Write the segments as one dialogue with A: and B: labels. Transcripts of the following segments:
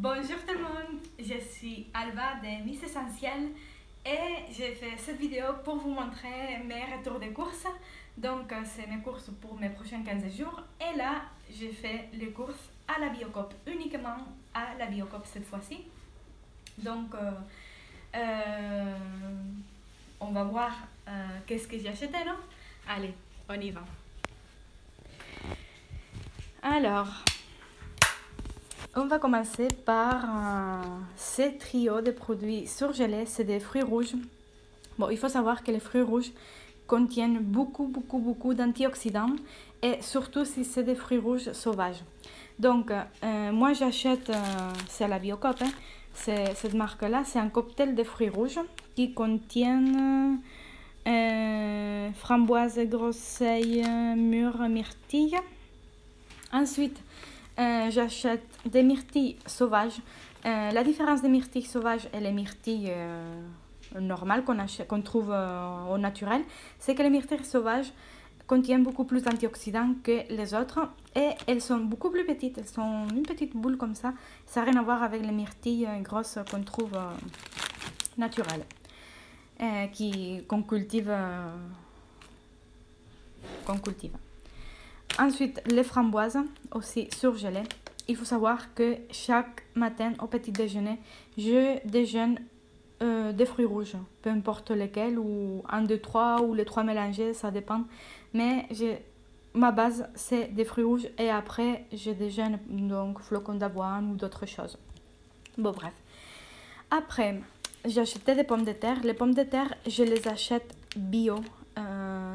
A: Bonjour tout le monde, je suis Alba de Miss Essentielle et j'ai fait cette vidéo pour vous montrer mes retours de courses. Donc c'est mes courses pour mes prochains 15 jours et là j'ai fait les courses à la Biocoop, uniquement à la Biocoop cette fois-ci. Donc on va voir qu'est-ce que j'ai acheté, non? Allez, on y va. Alors, on va commencer par ce trio de produits surgelés, c'est des fruits rouges. Bon, il faut savoir que les fruits rouges contiennent beaucoup d'antioxydants et surtout si c'est des fruits rouges sauvages. Donc, moi j'achète, c'est à la Biocoop, hein, cette marque-là, c'est un cocktail de fruits rouges qui contiennent framboise, groseille, mûre, myrtille. Ensuite, j'achète des myrtilles sauvages. La différence des myrtilles sauvages et les myrtilles normales qu'on trouve au naturel, c'est que les myrtilles sauvages contiennent beaucoup plus d'antioxydants que les autres et elles sont beaucoup plus petites. Elles sont une petite boule comme ça. Ça n'a rien à voir avec les myrtilles grosses qu'on trouve naturelles, qu'on cultive. Ensuite, les framboises aussi surgelées. Il faut savoir que chaque matin au petit déjeuner, je déjeune des fruits rouges, peu importe lesquels, ou un, deux, trois, ou les trois mélangés, ça dépend. Mais ma base, c'est des fruits rouges et après, je déjeune donc flocons d'avoine ou d'autres choses. Bon, bref. Après, j'ai acheté des pommes de terre. Les pommes de terre, je les achète bio.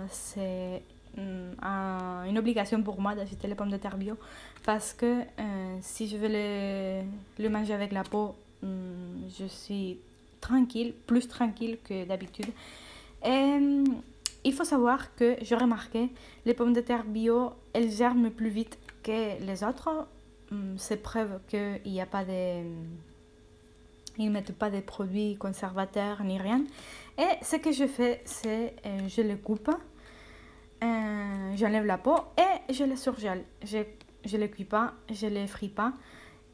A: C'est une obligation pour moi d'acheter les pommes de terre bio parce que si je veux le manger avec la peau, je suis tranquille, plus tranquille que d'habitude. Et il faut savoir que j'ai remarqué les pommes de terre bio, elles germent plus vite que les autres. C'est preuve qu'ils n'y a pas ils ne mettent pas de produits conservateurs ni rien. Et ce que je fais, c'est je les coupe. J'enlève la peau et je les surgèle. Je les cuis pas, je les fris pas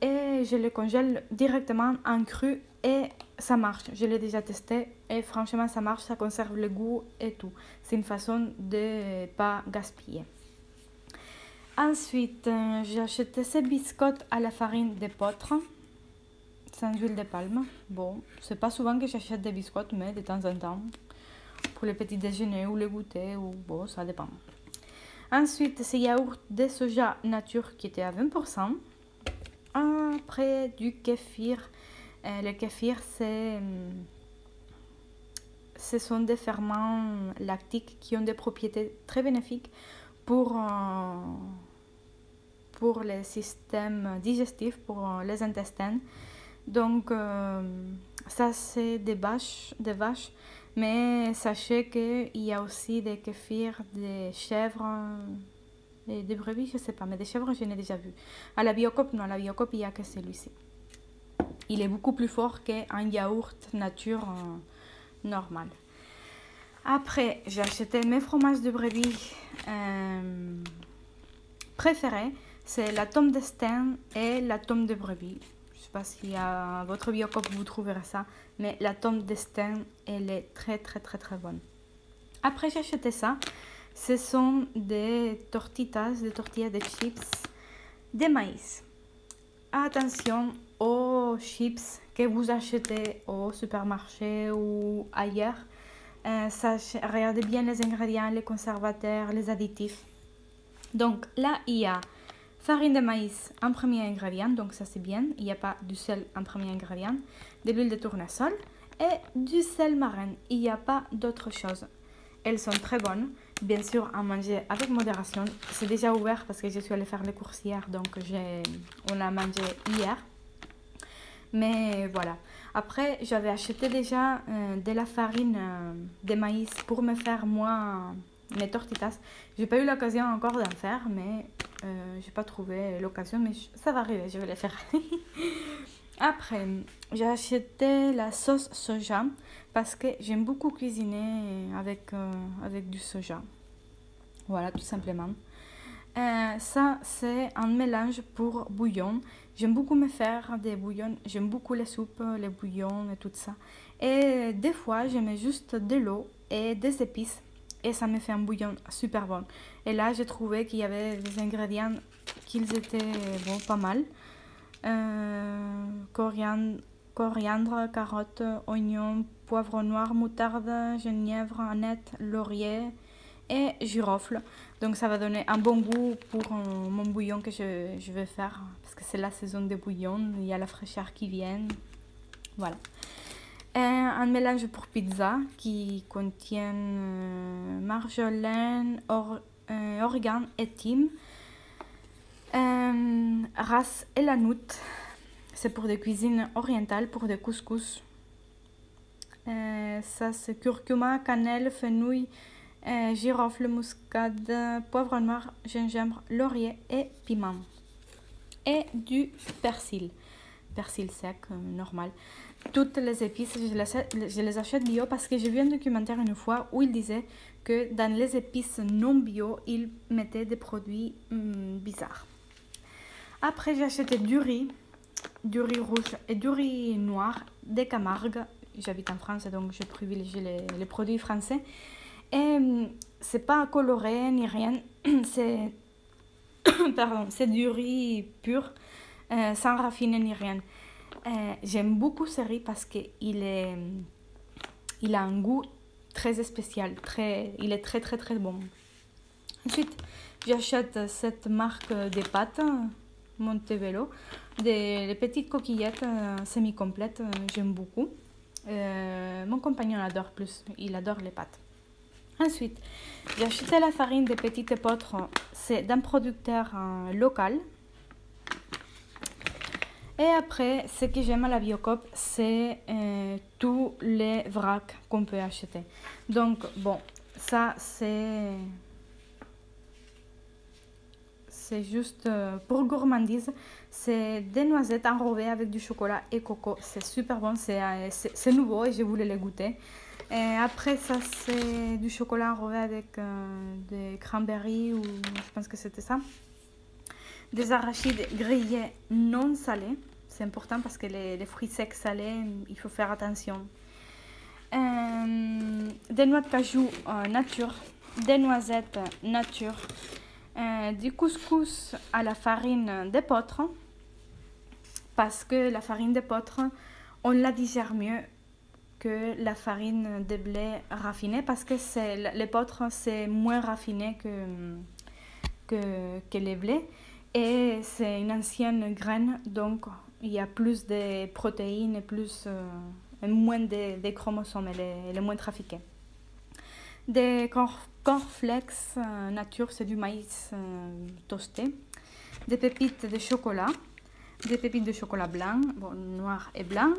A: et je les congèle directement en cru et ça marche. Je l'ai déjà testé et franchement ça marche, ça conserve le goût et tout. C'est une façon de pas gaspiller. Ensuite, j'ai acheté ces biscottes à la farine d'épeautre sans huile de palme. Bon, c'est pas souvent que j'achète des biscottes, mais de temps en temps. Pour le petit déjeuner ou le goûter, ou bon, ça dépend. Ensuite, c'est yaourt de soja nature qui était à 20%. Après, du kéfir. Le kéfir, ce sont des ferments lactiques qui ont des propriétés très bénéfiques pour le système digestif, pour les intestins. Donc, ça, c'est des vaches. Mais sachez qu'il y a aussi des kéfirs, des chèvres, des brebis, je ne sais pas, mais des chèvres, je n'ai déjà vu. À la Biocoop, non, à la Biocoop, il n'y a que celui-ci. Il est beaucoup plus fort qu'un yaourt nature normal. Après, j'ai acheté mes fromages de brebis préférés. C'est la tome d'Estaing et la tome de brebis. Je ne sais pas si à votre Biocoop vous trouverez ça, mais la tome d'Estaing, elle est très bonne. Après j'ai acheté ça, ce sont des tortillas de chips de maïs. Attention aux chips que vous achetez au supermarché ou ailleurs. Regardez bien les ingrédients, les conservateurs, les additifs. Donc là il y a farine de maïs en premier ingrédient, donc ça c'est bien. Il n'y a pas du sel en premier ingrédient, de l'huile de tournesol et du sel marin. Il n'y a pas d'autre chose. Elles sont très bonnes. Bien sûr, à manger avec modération. C'est déjà ouvert parce que je suis allée faire les courses hier, donc on a mangé hier. Mais voilà. Après, j'avais acheté déjà de la farine de maïs pour me faire moi mes tortillas. J'ai pas eu l'occasion encore d'en faire, mais j'ai pas trouvé l'occasion, mais ça va arriver, je vais les faire. Après, j'ai acheté la sauce soja parce que j'aime beaucoup cuisiner avec du soja. Voilà, tout simplement. Ça, c'est un mélange pour bouillon. J'aime beaucoup me faire des bouillons. J'aime beaucoup les soupes, les bouillons et tout ça. Et des fois, je mets juste de l'eau et des épices. Et ça me fait un bouillon super bon. Et là, j'ai trouvé qu'il y avait des ingrédients qu'ils étaient bon, pas mal. Coriandre, carottes, oignons, poivre noir, moutarde, genièvre, aneth, laurier et girofle. Donc ça va donner un bon goût pour mon bouillon que je vais faire. Parce que c'est la saison des bouillons, il y a la fraîcheur qui vient. Voilà. Un mélange pour pizza qui contient marjolaine, origan et thym. Ras et la noute, c'est pour des cuisines orientales, pour des couscous. Ça c'est curcuma, cannelle, fenouil, girofle, muscade, poivre noir, gingembre, laurier et piment. Et du persil sec, normal. Toutes les épices, je les achète bio parce que j'ai vu un documentaire une fois où il disait que dans les épices non bio, ils mettaient des produits bizarres. Après, j'ai acheté du riz rouge et du riz noir de Camargue. J'habite en France, donc je privilégie les produits français. Et c'est pas coloré ni rien, c'est c'est du riz pur, sans raffiner ni rien. J'aime beaucoup ce riz parce qu'il a un goût très spécial, il est très très très bon. Ensuite, j'achète cette marque de pâtes, Montebello, des petites coquillettes semi-complètes, j'aime beaucoup. Mon compagnon adore plus, il adore les pâtes. Ensuite, j'ai acheté la farine des petites épeautres, c'est d'un producteur local. Et après, ce que j'aime à la Biocoop, c'est tous les vracs qu'on peut acheter. Donc, bon, ça c'est juste pour gourmandise. C'est des noisettes enrobées avec du chocolat et coco. C'est super bon, c'est nouveau et je voulais les goûter. Et après, ça c'est du chocolat enrobé avec des cranberries, ou je pense que c'était ça. Des arachides grillés non salés. C'est important parce que les fruits secs salés, il faut faire attention. Des noix de cajou nature. Des noisettes nature. Du couscous à la farine d'épeautre. Parce que la farine d'épeautre, on la digère mieux que la farine de blé raffinée. Parce que l'épeautre, c'est moins raffiné que les blés. Et c'est une ancienne graine, donc il y a plus de protéines et moins de chromosomes, elle est moins trafiquée. Des cornflakes nature, c'est du maïs toasté. Des pépites de chocolat, des pépites de chocolat blanc, bon, noir et blanc.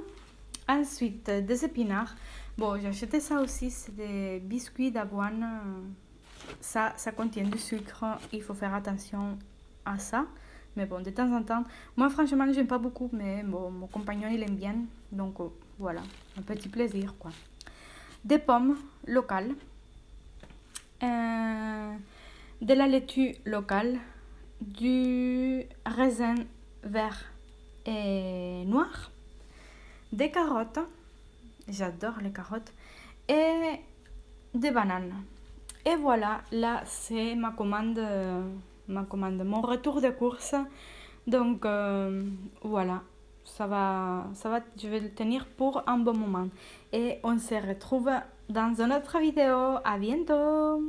A: Ensuite, des épinards. Bon, j'ai acheté ça aussi, c'est des biscuits d'avoine. Ça contient du sucre, il faut faire attention à ça, mais bon, de temps en temps, moi franchement j'aime pas beaucoup, mais bon, mon compagnon il aime bien, donc voilà, un petit plaisir quoi. Des pommes locales, de la laitue locale, du raisin vert et noir, des carottes, j'adore les carottes, et des bananes. Et voilà, là c'est ma commande, mon retour de course. Donc voilà, ça va, je vais le tenir pour un bon moment. Et on se retrouve dans une autre vidéo. À bientôt!